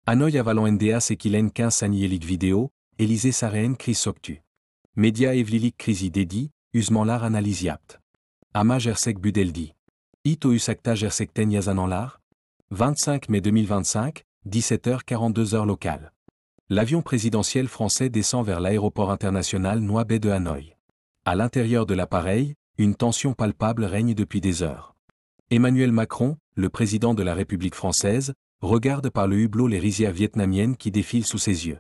Hanoï avalan NDA Sekilen 15 Sanielik vidéo, Élysée Sareen Chris Soktu. Média Evlilik Krisi Dedi, Uzmanlar Analysiapt. Ama Gersek Budeldi. Ito Usakta Gersekten Yazananlar. 25 mai 2025, 17h42 locales. L'avion présidentiel français descend vers l'aéroport international Noa-Bay de Hanoï. À l'intérieur de l'appareil, une tension palpable règne depuis des heures. Emmanuel Macron, le président de la République française, regarde par le hublot les rizières vietnamiennes qui défilent sous ses yeux.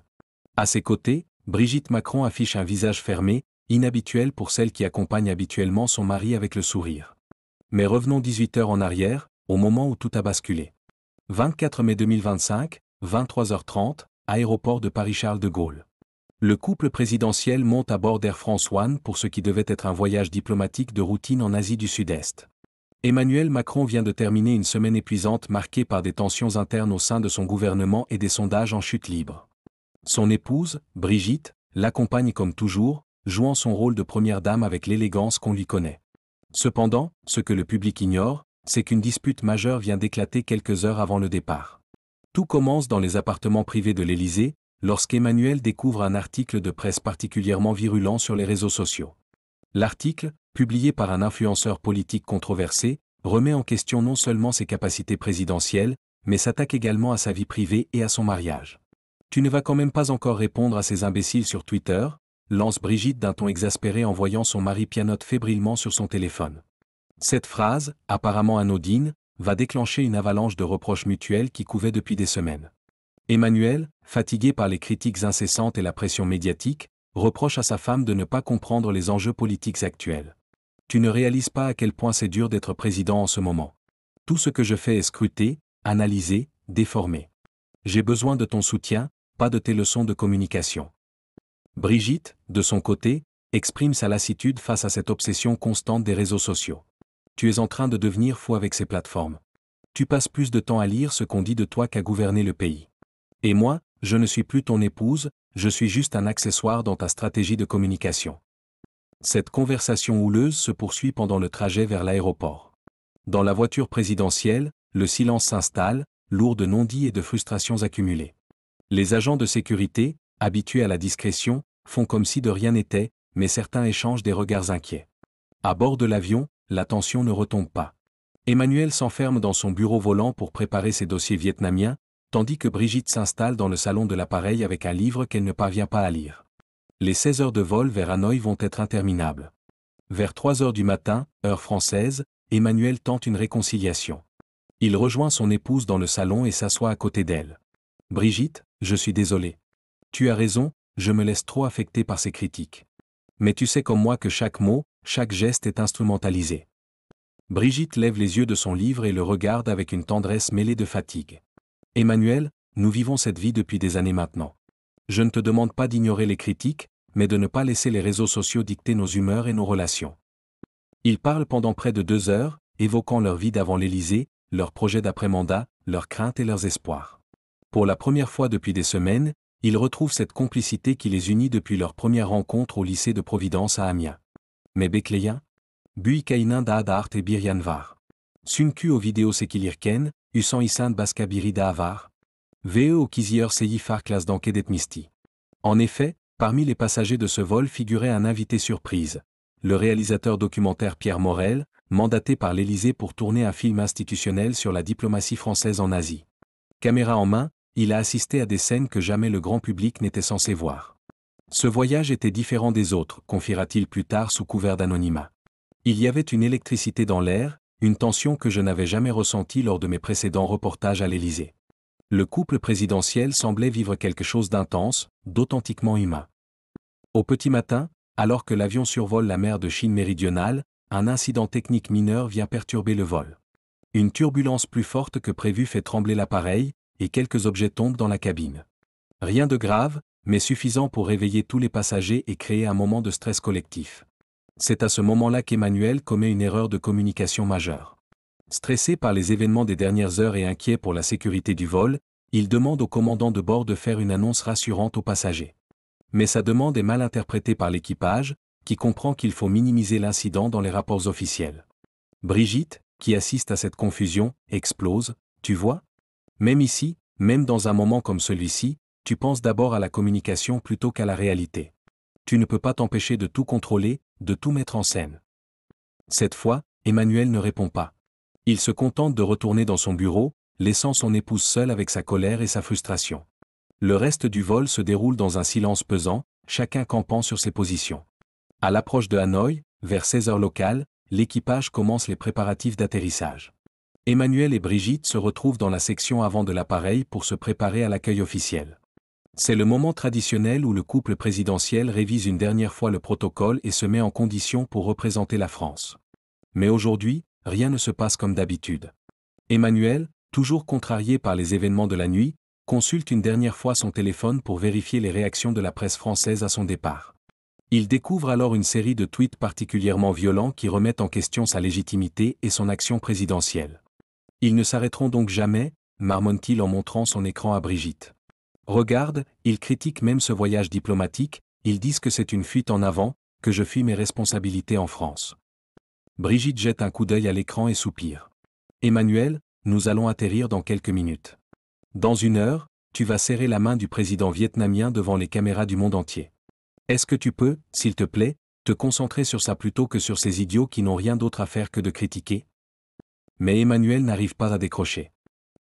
À ses côtés, Brigitte Macron affiche un visage fermé, inhabituel pour celle qui accompagne habituellement son mari avec le sourire. Mais revenons 18 heures en arrière, au moment où tout a basculé. 24 mai 2025, 23h30, aéroport de Paris-Charles de Gaulle. Le couple présidentiel monte à bord d'Air France One pour ce qui devait être un voyage diplomatique de routine en Asie du Sud-Est. Emmanuel Macron vient de terminer une semaine épuisante marquée par des tensions internes au sein de son gouvernement et des sondages en chute libre. Son épouse, Brigitte, l'accompagne comme toujours, jouant son rôle de première dame avec l'élégance qu'on lui connaît. Cependant, ce que le public ignore, c'est qu'une dispute majeure vient d'éclater quelques heures avant le départ. Tout commence dans les appartements privés de l'Élysée, lorsqu'Emmanuel découvre un article de presse particulièrement virulent sur les réseaux sociaux. L'article, publié par un influenceur politique controversé, remet en question non seulement ses capacités présidentielles, mais s'attaque également à sa vie privée et à son mariage. « Tu ne vas quand même pas encore répondre à ces imbéciles sur Twitter ?» lance Brigitte d'un ton exaspéré en voyant son mari pianote fébrilement sur son téléphone. Cette phrase, apparemment anodine, va déclencher une avalanche de reproches mutuels qui couvaient depuis des semaines. Emmanuel, fatigué par les critiques incessantes et la pression médiatique, reproche à sa femme de ne pas comprendre les enjeux politiques actuels. « Tu ne réalises pas à quel point c'est dur d'être président en ce moment. Tout ce que je fais est scruté, analysé, déformé. J'ai besoin de ton soutien, pas de tes leçons de communication. » Brigitte, de son côté, exprime sa lassitude face à cette obsession constante des réseaux sociaux. Tu es en train de devenir fou avec ces plateformes. Tu passes plus de temps à lire ce qu'on dit de toi qu'à gouverner le pays. Et moi, je ne suis plus ton épouse, je suis juste un accessoire dans ta stratégie de communication. Cette conversation houleuse se poursuit pendant le trajet vers l'aéroport. Dans la voiture présidentielle, le silence s'installe, lourd de non-dits et de frustrations accumulées. Les agents de sécurité, habitués à la discrétion, font comme si de rien n'était, mais certains échangent des regards inquiets. À bord de l'avion, la tension ne retombe pas. Emmanuel s'enferme dans son bureau volant pour préparer ses dossiers vietnamiens, tandis que Brigitte s'installe dans le salon de l'appareil avec un livre qu'elle ne parvient pas à lire. Les 16 heures de vol vers Hanoï vont être interminables. Vers 3 heures du matin, heure française, Emmanuel tente une réconciliation. Il rejoint son épouse dans le salon et s'assoit à côté d'elle. « Brigitte, je suis désolé. Tu as raison, je me laisse trop affecter par ces critiques. Mais tu sais comme moi que chaque mot, chaque geste est instrumentalisé. » Brigitte lève les yeux de son livre et le regarde avec une tendresse mêlée de fatigue. « Emmanuel, nous vivons cette vie depuis des années maintenant. Je ne te demande pas d'ignorer les critiques, mais de ne pas laisser les réseaux sociaux dicter nos humeurs et nos relations. » Ils parlent pendant près de 2 heures, évoquant leur vie d'avant l'Élysée, leurs projets d'après-mandat, leurs craintes et leurs espoirs. Pour la première fois depuis des semaines, ils retrouvent cette complicité qui les unit depuis leur première rencontre au lycée de Providence à Amiens. Mais Bekleyen Bui Kainin Daadart et Biryanvar. Sunku au vidéo Sekilirken, Usan Isin Baskabirida Avar. VE au Kizier Seyifar Klas d'Ankedet Misti. En effet, parmi les passagers de ce vol figurait un invité surprise, le réalisateur documentaire Pierre Morel, mandaté par l'Élysée pour tourner un film institutionnel sur la diplomatie française en Asie. Caméra en main, il a assisté à des scènes que jamais le grand public n'était censé voir. Ce voyage était différent des autres, confiera-t-il plus tard sous couvert d'anonymat. Il y avait une électricité dans l'air, une tension que je n'avais jamais ressentie lors de mes précédents reportages à l'Élysée. Le couple présidentiel semblait vivre quelque chose d'intense, d'authentiquement humain. Au petit matin, alors que l'avion survole la mer de Chine méridionale, un incident technique mineur vient perturber le vol. Une turbulence plus forte que prévu fait trembler l'appareil, et quelques objets tombent dans la cabine. Rien de grave, mais suffisant pour réveiller tous les passagers et créer un moment de stress collectif. C'est à ce moment-là qu'Emmanuel commet une erreur de communication majeure. Stressé par les événements des dernières heures et inquiet pour la sécurité du vol, il demande au commandant de bord de faire une annonce rassurante aux passagers. Mais sa demande est mal interprétée par l'équipage, qui comprend qu'il faut minimiser l'incident dans les rapports officiels. Brigitte, qui assiste à cette confusion, explose, « Tu vois ? Même ici, Même dans un moment comme celui-ci, tu penses d'abord à la communication plutôt qu'à la réalité. Tu ne peux pas t'empêcher de tout contrôler, de tout mettre en scène. Cette fois, Emmanuel ne répond pas. Il se contente de retourner dans son bureau, laissant son épouse seule avec sa colère et sa frustration. Le reste du vol se déroule dans un silence pesant, chacun campant sur ses positions. À l'approche de Hanoï, vers 16 heures locales, l'équipage commence les préparatifs d'atterrissage. Emmanuel et Brigitte se retrouvent dans la section avant de l'appareil pour se préparer à l'accueil officiel. C'est le moment traditionnel où le couple présidentiel révise une dernière fois le protocole et se met en condition pour représenter la France. Mais aujourd'hui, rien ne se passe comme d'habitude. Emmanuel, toujours contrarié par les événements de la nuit, consulte une dernière fois son téléphone pour vérifier les réactions de la presse française à son départ. Il découvre alors une série de tweets particulièrement violents qui remettent en question sa légitimité et son action présidentielle. Ils ne s'arrêteront donc jamais, marmonne-t-il en montrant son écran à Brigitte. Regarde, ils critiquent même ce voyage diplomatique, ils disent que c'est une fuite en avant, que je fuis mes responsabilités en France. Brigitte jette un coup d'œil à l'écran et soupire. Emmanuel, nous allons atterrir dans quelques minutes. Dans 1 heure, tu vas serrer la main du président vietnamien devant les caméras du monde entier. Est-ce que tu peux, s'il te plaît, te concentrer sur ça plutôt que sur ces idiots qui n'ont rien d'autre à faire que de critiquer? Mais Emmanuel n'arrive pas à décrocher.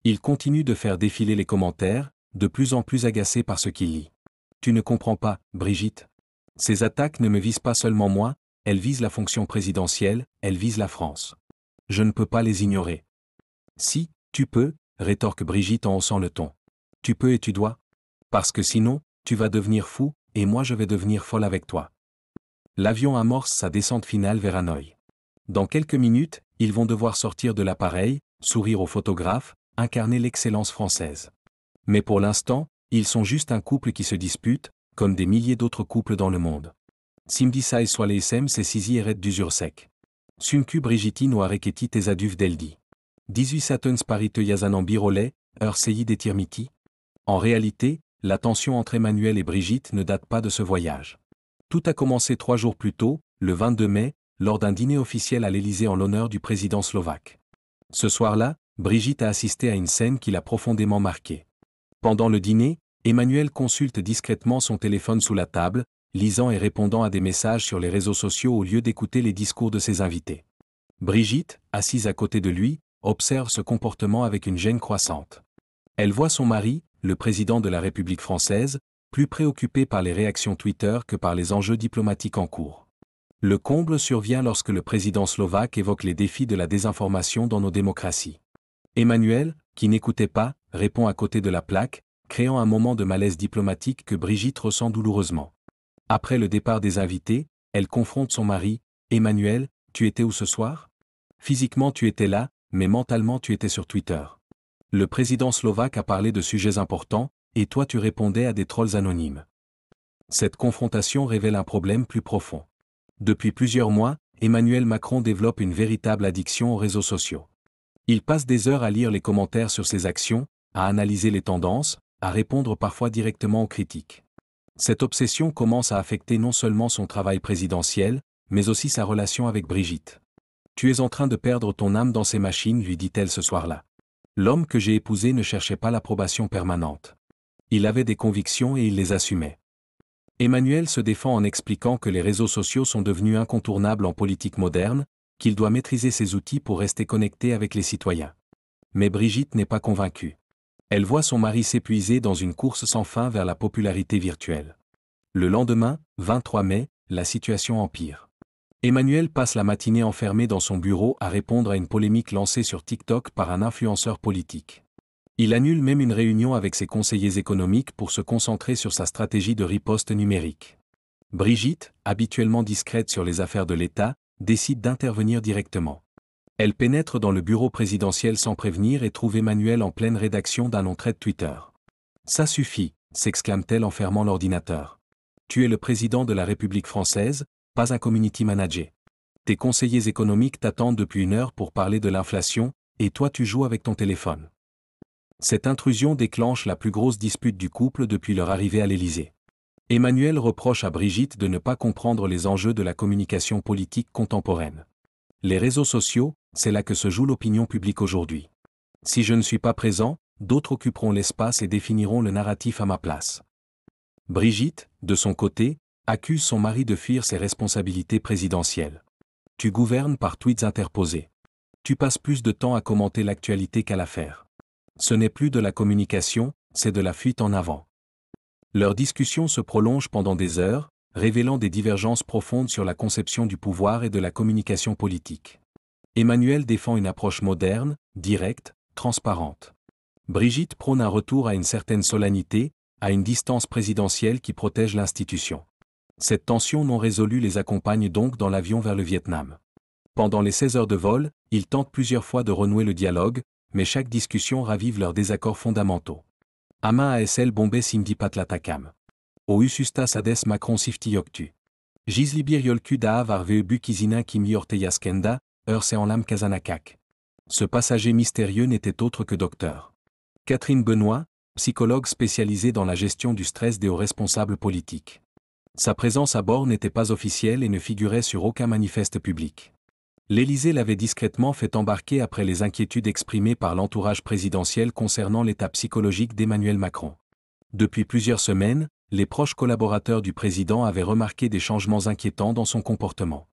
Il continue de faire défiler les commentaires, de plus en plus agacé par ce qu'il lit. Tu ne comprends pas, Brigitte. Ces attaques ne me visent pas seulement moi, elles visent la fonction présidentielle, elles visent la France. Je ne peux pas les ignorer. Si, tu peux, rétorque Brigitte en haussant le ton. Tu peux et tu dois. Parce que sinon, tu vas devenir fou, et moi je vais devenir folle avec toi. L'avion amorce sa descente finale vers Hanoï. Dans quelques minutes, ils vont devoir sortir de l'appareil, sourire aux photographes, incarner l'excellence française. Mais pour l'instant, ils sont juste un couple qui se dispute, comme des milliers d'autres couples dans le monde. Simdisai soaleisem se sisi eret duzursek. Sunku Brigitti noareketi tesaduf deldi. 18 satens parite yazanan birolais, seyi detirmiti. En réalité, la tension entre Emmanuel et Brigitte ne date pas de ce voyage. Tout a commencé 3 jours plus tôt, le 22 mai, lors d'un dîner officiel à l'Élysée en l'honneur du président slovaque. Ce soir-là, Brigitte a assisté à une scène qui l'a profondément marquée. Pendant le dîner, Emmanuel consulte discrètement son téléphone sous la table, lisant et répondant à des messages sur les réseaux sociaux au lieu d'écouter les discours de ses invités. Brigitte, assise à côté de lui, observe ce comportement avec une gêne croissante. Elle voit son mari, le président de la République française, plus préoccupé par les réactions Twitter que par les enjeux diplomatiques en cours. Le comble survient lorsque le président slovaque évoque les défis de la désinformation dans nos démocraties. Emmanuel, qui n'écoutait pas, répond à côté de la plaque, créant un moment de malaise diplomatique que Brigitte ressent douloureusement. Après le départ des invités, elle confronte son mari. « Emmanuel, tu étais où ce soir? Physiquement tu étais là, mais mentalement tu étais sur Twitter. Le président slovaque a parlé de sujets importants, et toi tu répondais à des trolls anonymes. » Cette confrontation révèle un problème plus profond. Depuis plusieurs mois, Emmanuel Macron développe une véritable addiction aux réseaux sociaux. Il passe des heures à lire les commentaires sur ses actions, à analyser les tendances, à répondre parfois directement aux critiques. Cette obsession commence à affecter non seulement son travail présidentiel, mais aussi sa relation avec Brigitte. « Tu es en train de perdre ton âme dans ces machines, lui dit-elle ce soir-là. L'homme que j'ai épousé ne cherchait pas l'approbation permanente. Il avait des convictions et il les assumait. » Emmanuel se défend en expliquant que les réseaux sociaux sont devenus incontournables en politique moderne, qu'il doit maîtriser ces outils pour rester connecté avec les citoyens. Mais Brigitte n'est pas convaincue. Elle voit son mari s'épuiser dans une course sans fin vers la popularité virtuelle. Le lendemain, 23 mai, la situation empire. Emmanuel passe la matinée enfermé dans son bureau à répondre à une polémique lancée sur TikTok par un influenceur politique. Il annule même une réunion avec ses conseillers économiques pour se concentrer sur sa stratégie de riposte numérique. Brigitte, habituellement discrète sur les affaires de l'État, décide d'intervenir directement. Elle pénètre dans le bureau présidentiel sans prévenir et trouve Emmanuel en pleine rédaction d'un long trait de Twitter. « Ça suffit », s'exclame-t-elle en fermant l'ordinateur. « Tu es le président de la République française, pas un community manager. Tes conseillers économiques t'attendent depuis 1 heure pour parler de l'inflation, et toi tu joues avec ton téléphone. » Cette intrusion déclenche la plus grosse dispute du couple depuis leur arrivée à l'Élysée. Emmanuel reproche à Brigitte de ne pas comprendre les enjeux de la communication politique contemporaine. Les réseaux sociaux, c'est là que se joue l'opinion publique aujourd'hui. Si je ne suis pas présent, d'autres occuperont l'espace et définiront le narratif à ma place. Brigitte, de son côté, accuse son mari de fuir ses responsabilités présidentielles. Tu gouvernes par tweets interposés. Tu passes plus de temps à commenter l'actualité qu'à la faire. Ce n'est plus de la communication, c'est de la fuite en avant. Leur discussion se prolonge pendant des heures, révélant des divergences profondes sur la conception du pouvoir et de la communication politique. Emmanuel défend une approche moderne, directe, transparente. Brigitte prône un retour à une certaine solennité, à une distance présidentielle qui protège l'institution. Cette tension non résolue les accompagne donc dans l'avion vers le Vietnam. Pendant les 16 heures de vol, ils tentent plusieurs fois de renouer le dialogue, mais chaque discussion ravive leurs désaccords fondamentaux. Ama ASL Bombay Simdi Patlatakam. O Usustas Ades Macron Sifti Yoktu. Gislibir Yolku Daav Arveu Kizina Kimi Orteyaskenda, Heurse en Lam Kazanakak. Ce passager mystérieux n'était autre que Dr. Catherine Benoît, psychologue spécialisée dans la gestion du stress des hauts responsables politiques. Sa présence à bord n'était pas officielle et ne figurait sur aucun manifeste public. L'Élysée l'avait discrètement fait embarquer après les inquiétudes exprimées par l'entourage présidentiel concernant l'état psychologique d'Emmanuel Macron. Depuis plusieurs semaines, les proches collaborateurs du président avaient remarqué des changements inquiétants dans son comportement.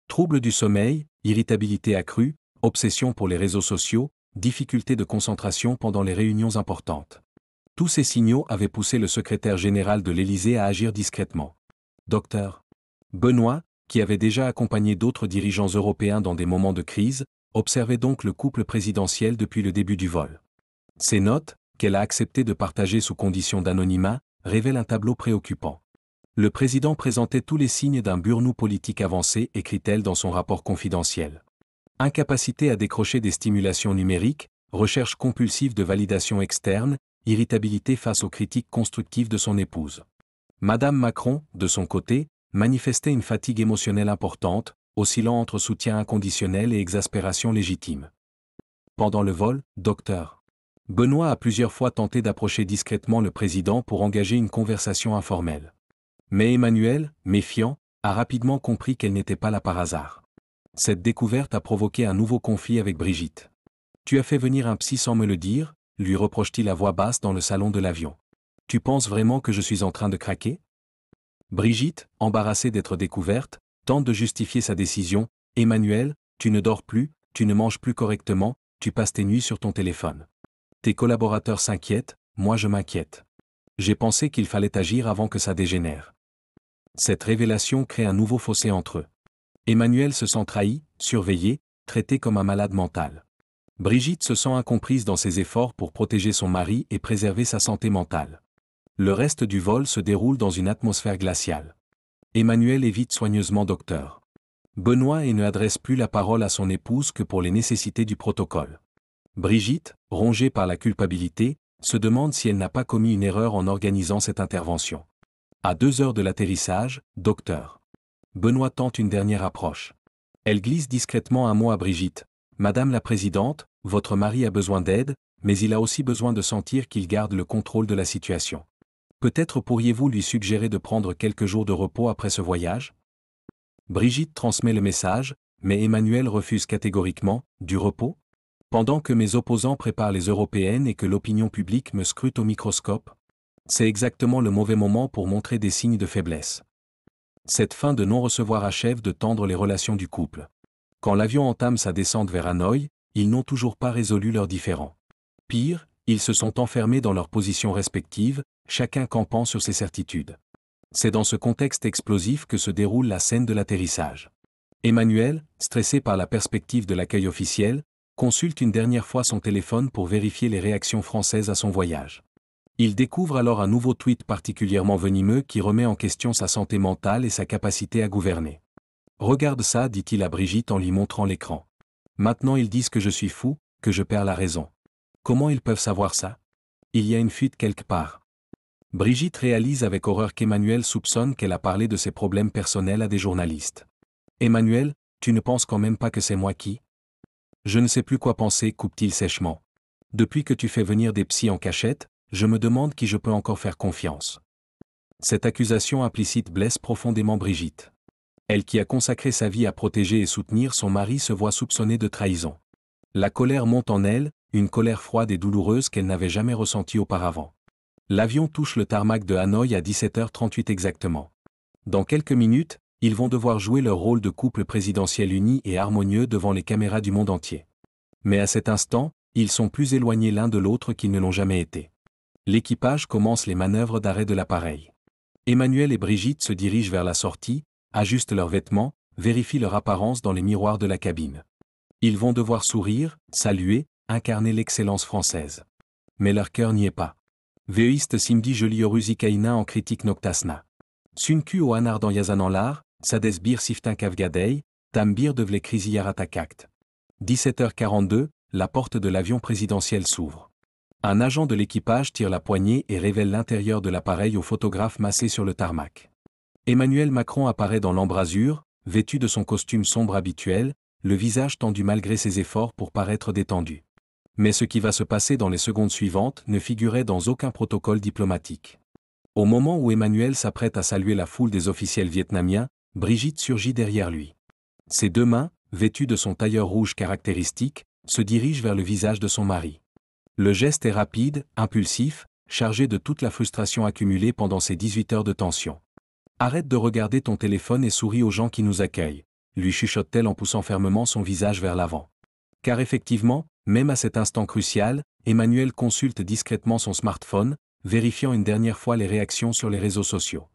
Troubles du sommeil, irritabilité accrue, obsession pour les réseaux sociaux, difficultés de concentration pendant les réunions importantes. Tous ces signaux avaient poussé le secrétaire général de l'Élysée à agir discrètement. Dr. Benoît, qui avait déjà accompagné d'autres dirigeants européens dans des moments de crise, observait donc le couple présidentiel depuis le début du vol. Ces notes, qu'elle a accepté de partager sous condition d'anonymat, révèlent un tableau préoccupant. Le président présentait tous les signes d'un burn-out politique avancé, écrit-elle dans son rapport confidentiel. Incapacité à décrocher des stimulations numériques, recherche compulsive de validation externe, irritabilité face aux critiques constructives de son épouse. Madame Macron, de son côté, manifestait une fatigue émotionnelle importante, oscillant entre soutien inconditionnel et exaspération légitime. Pendant le vol, Dr. Benoît a plusieurs fois tenté d'approcher discrètement le président pour engager une conversation informelle. Mais Emmanuel, méfiant, a rapidement compris qu'elle n'était pas là par hasard. Cette découverte a provoqué un nouveau conflit avec Brigitte. « Tu as fait venir un psy sans me le dire ?» lui reproche-t-il à voix basse dans le salon de l'avion. « Tu penses vraiment que je suis en train de craquer ?» Brigitte, embarrassée d'être découverte, tente de justifier sa décision. « Emmanuel, tu ne dors plus, tu ne manges plus correctement, tu passes tes nuits sur ton téléphone. Tes collaborateurs s'inquiètent, moi je m'inquiète. J'ai pensé qu'il fallait agir avant que ça dégénère. » Cette révélation crée un nouveau fossé entre eux. Emmanuel se sent trahi, surveillé, traité comme un malade mental. Brigitte se sent incomprise dans ses efforts pour protéger son mari et préserver sa santé mentale. Le reste du vol se déroule dans une atmosphère glaciale. Emmanuel évite soigneusement Dr. Benoît et ne adresse plus la parole à son épouse que pour les nécessités du protocole. Brigitte, rongée par la culpabilité, se demande si elle n'a pas commis une erreur en organisant cette intervention. À 2 heures de l'atterrissage, Dr. Benoît tente une dernière approche. Elle glisse discrètement un mot à Brigitte. « Madame la Présidente, votre mari a besoin d'aide, mais il a aussi besoin de sentir qu'il garde le contrôle de la situation. Peut-être pourriez-vous lui suggérer de prendre quelques jours de repos après ce voyage ?» Brigitte transmet le message, mais Emmanuel refuse catégoriquement « Du repos ? Pendant que mes opposants préparent les européennes et que l'opinion publique me scrute au microscope ? C'est exactement le mauvais moment pour montrer des signes de faiblesse. » Cette fin de non-recevoir achève de tendre les relations du couple. Quand l'avion entame sa descente vers Hanoï, ils n'ont toujours pas résolu leurs différends. Pire, ils se sont enfermés dans leurs positions respectives, chacun campant sur ses certitudes. C'est dans ce contexte explosif que se déroule la scène de l'atterrissage. Emmanuel, stressé par la perspective de l'accueil officiel, consulte une dernière fois son téléphone pour vérifier les réactions françaises à son voyage. Il découvre alors un nouveau tweet particulièrement venimeux qui remet en question sa santé mentale et sa capacité à gouverner. « Regarde ça », dit-il à Brigitte en lui montrant l'écran. « Maintenant ils disent que je suis fou, que je perds la raison. Comment ils peuvent savoir ça ? Il y a une fuite quelque part. » Brigitte réalise avec horreur qu'Emmanuel soupçonne qu'elle a parlé de ses problèmes personnels à des journalistes. « Emmanuel, tu ne penses quand même pas que c'est moi qui ? » « Je ne sais plus quoi penser », coupe-t-il sèchement. « Depuis que tu fais venir des psys en cachette, je me demande qui je peux encore faire confiance. » Cette accusation implicite blesse profondément Brigitte. Elle qui a consacré sa vie à protéger et soutenir son mari se voit soupçonnée de trahison. La colère monte en elle, une colère froide et douloureuse qu'elle n'avait jamais ressentie auparavant. L'avion touche le tarmac de Hanoï à 17h38 exactement. Dans quelques minutes, ils vont devoir jouer leur rôle de couple présidentiel uni et harmonieux devant les caméras du monde entier. Mais à cet instant, ils sont plus éloignés l'un de l'autre qu'ils ne l'ont jamais été. L'équipage commence les manœuvres d'arrêt de l'appareil. Emmanuel et Brigitte se dirigent vers la sortie, ajustent leurs vêtements, vérifient leur apparence dans les miroirs de la cabine. Ils vont devoir sourire, saluer, incarner l'excellence française. Mais leur cœur n'y est pas. Veist simdi joliorusikaina en critique noctasna. Sunku o anardan yazananlar, sades bir siftin kavgadei, tam bir devle krisiaratakakt. 17h42, la porte de l'avion présidentiel s'ouvre. Un agent de l'équipage tire la poignée et révèle l'intérieur de l'appareil au photographe massé sur le tarmac. Emmanuel Macron apparaît dans l'embrasure, vêtu de son costume sombre habituel, le visage tendu malgré ses efforts pour paraître détendu. Mais ce qui va se passer dans les secondes suivantes ne figurait dans aucun protocole diplomatique. Au moment où Emmanuel s'apprête à saluer la foule des officiels vietnamiens, Brigitte surgit derrière lui. Ses deux mains, vêtues de son tailleur rouge caractéristique, se dirigent vers le visage de son mari. Le geste est rapide, impulsif, chargé de toute la frustration accumulée pendant ces 18 heures de tension. « Arrête de regarder ton téléphone et souris aux gens qui nous accueillent », lui chuchote-t-elle en poussant fermement son visage vers l'avant. Car effectivement, même à cet instant crucial, Emmanuel consulte discrètement son smartphone, vérifiant une dernière fois les réactions sur les réseaux sociaux.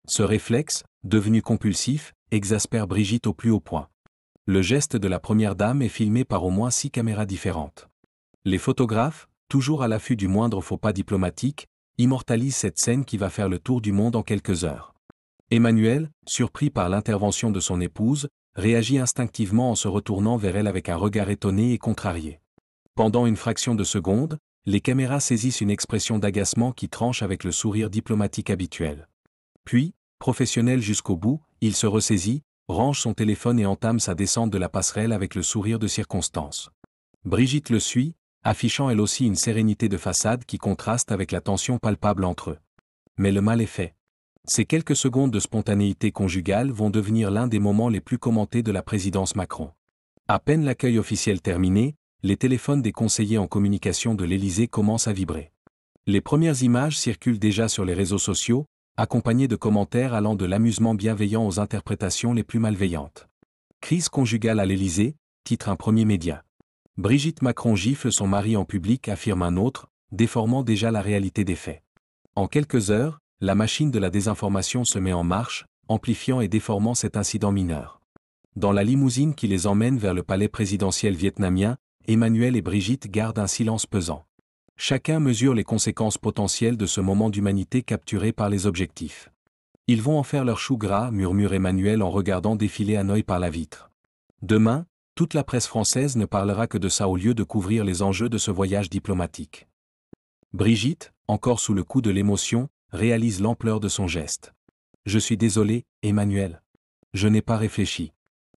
Ce réflexe, devenu compulsif, exaspère Brigitte au plus haut point. Le geste de la première dame est filmé par au moins 6 caméras différentes. Les photographes, toujours à l'affût du moindre faux pas diplomatique, immortalisent cette scène qui va faire le tour du monde en quelques heures. Emmanuel, surpris par l'intervention de son épouse, réagit instinctivement en se retournant vers elle avec un regard étonné et contrarié. Pendant une fraction de seconde, les caméras saisissent une expression d'agacement qui tranche avec le sourire diplomatique habituel. Puis, professionnel jusqu'au bout, il se ressaisit, range son téléphone et entame sa descente de la passerelle avec le sourire de circonstance. Brigitte le suit, affichant elle aussi une sérénité de façade qui contraste avec la tension palpable entre eux. Mais le mal est fait. Ces quelques secondes de spontanéité conjugale vont devenir l'un des moments les plus commentés de la présidence Macron. À peine l'accueil officiel terminé, les téléphones des conseillers en communication de l'Élysée commencent à vibrer. Les premières images circulent déjà sur les réseaux sociaux, accompagnées de commentaires allant de l'amusement bienveillant aux interprétations les plus malveillantes. Crise conjugale à l'Élysée, titre un premier média. Brigitte Macron gifle son mari en public, affirme un autre, déformant déjà la réalité des faits. En quelques heures, la machine de la désinformation se met en marche, amplifiant et déformant cet incident mineur. Dans la limousine qui les emmène vers le palais présidentiel vietnamien, Emmanuel et Brigitte gardent un silence pesant. Chacun mesure les conséquences potentielles de ce moment d'humanité capturé par les objectifs. Ils vont en faire leur chou gras, murmure Emmanuel en regardant défiler Hanoï par la vitre. Demain, toute la presse française ne parlera que de ça au lieu de couvrir les enjeux de ce voyage diplomatique. Brigitte, encore sous le coup de l'émotion, réalise l'ampleur de son geste. « Je suis désolé, Emmanuel. Je n'ai pas réfléchi.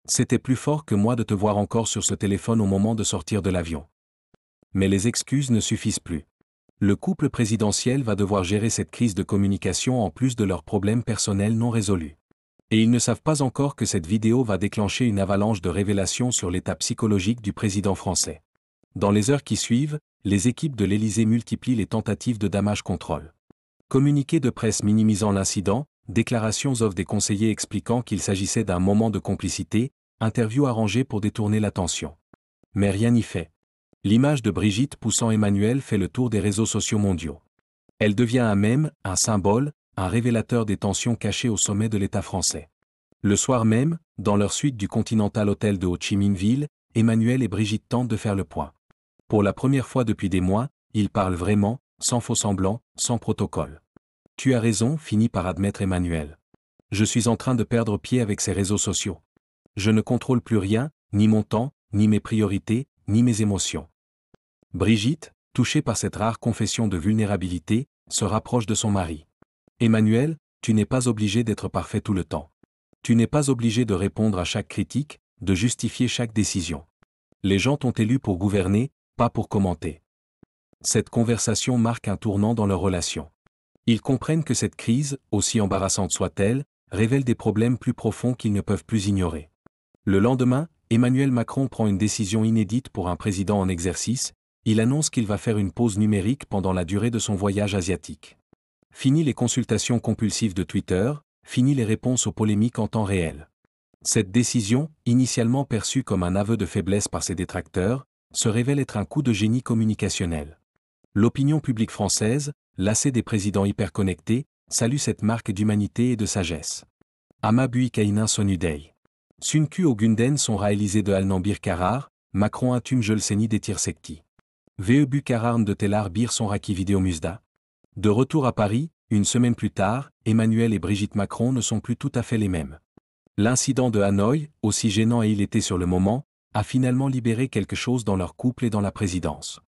C'était plus fort que moi de te voir encore sur ce téléphone au moment de sortir de l'avion. » Mais les excuses ne suffisent plus. Le couple présidentiel va devoir gérer cette crise de communication en plus de leurs problèmes personnels non résolus. Et ils ne savent pas encore que cette vidéo va déclencher une avalanche de révélations sur l'état psychologique du président français. Dans les heures qui suivent, les équipes de l'Élysée multiplient les tentatives de damage control. Communiqués de presse minimisant l'incident, déclarations off des conseillers expliquant qu'il s'agissait d'un moment de complicité, interviews arrangées pour détourner l'attention. Mais rien n'y fait. L'image de Brigitte poussant Emmanuel fait le tour des réseaux sociaux mondiaux. Elle devient un mème, un symbole, un révélateur des tensions cachées au sommet de l'État français. Le soir même, dans leur suite du Continental Hotel de Ho Chi Minh Ville, Emmanuel et Brigitte tentent de faire le point. Pour la première fois depuis des mois, ils parlent vraiment, sans faux-semblant, sans protocole. « Tu as raison », finit par admettre Emmanuel. « Je suis en train de perdre pied avec ces réseaux sociaux. Je ne contrôle plus rien, ni mon temps, ni mes priorités, ni mes émotions. » Brigitte, touchée par cette rare confession de vulnérabilité, se rapproche de son mari. « Emmanuel, tu n'es pas obligé d'être parfait tout le temps. Tu n'es pas obligé de répondre à chaque critique, de justifier chaque décision. Les gens t'ont élu pour gouverner, pas pour commenter. » Cette conversation marque un tournant dans leur relation. Ils comprennent que cette crise, aussi embarrassante soit-elle, révèle des problèmes plus profonds qu'ils ne peuvent plus ignorer. Le lendemain, Emmanuel Macron prend une décision inédite pour un président en exercice, Il annonce qu'il va faire une pause numérique pendant la durée de son voyage asiatique. Fini les consultations compulsives de Twitter, fini les réponses aux polémiques en temps réel. Cette décision, initialement perçue comme un aveu de faiblesse par ses détracteurs, se révèle être un coup de génie communicationnel. L'opinion publique française, lassée des présidents hyperconnectés, salue cette marque d'humanité et de sagesse. Ama Buikainen Sonudei. Sunku au Gunden sont réalisés de Alnambir Karar, Macron Atum Jölseni Detir Sekti. Vebu Kararn de Telar Bir Sonraki Vidéo Musda. De retour à Paris, une semaine plus tard, Emmanuel et Brigitte Macron ne sont plus tout à fait les mêmes. L'incident de Hanoï, aussi gênant et il était sur le moment, a finalement libéré quelque chose dans leur couple et dans la présidence.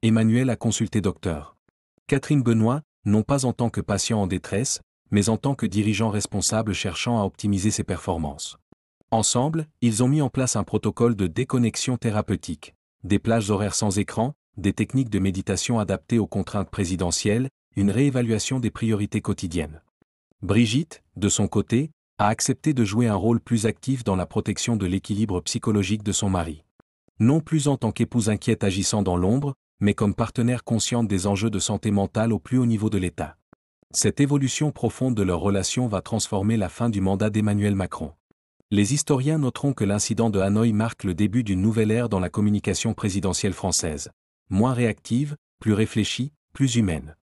Emmanuel a consulté Dr. Catherine Benoît, non pas en tant que patient en détresse, mais en tant que dirigeant responsable cherchant à optimiser ses performances. Ensemble, ils ont mis en place un protocole de déconnexion thérapeutique, des plages horaires sans écran, des techniques de méditation adaptées aux contraintes présidentielles, une réévaluation des priorités quotidiennes. Brigitte, de son côté, a accepté de jouer un rôle plus actif dans la protection de l'équilibre psychologique de son mari. Non plus en tant qu'épouse inquiète agissant dans l'ombre, mais comme partenaire consciente des enjeux de santé mentale au plus haut niveau de l'État. Cette évolution profonde de leur relation va transformer la fin du mandat d'Emmanuel Macron. Les historiens noteront que l'incident de Hanoï marque le début d'une nouvelle ère dans la communication présidentielle française. Moins réactive, plus réfléchie, plus humaine.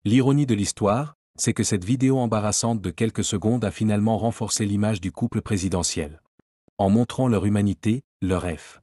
L'ironie de l'histoire, c'est que cette vidéo embarrassante de quelques secondes a finalement renforcé l'image du couple présidentiel. En montrant leur humanité, leur F.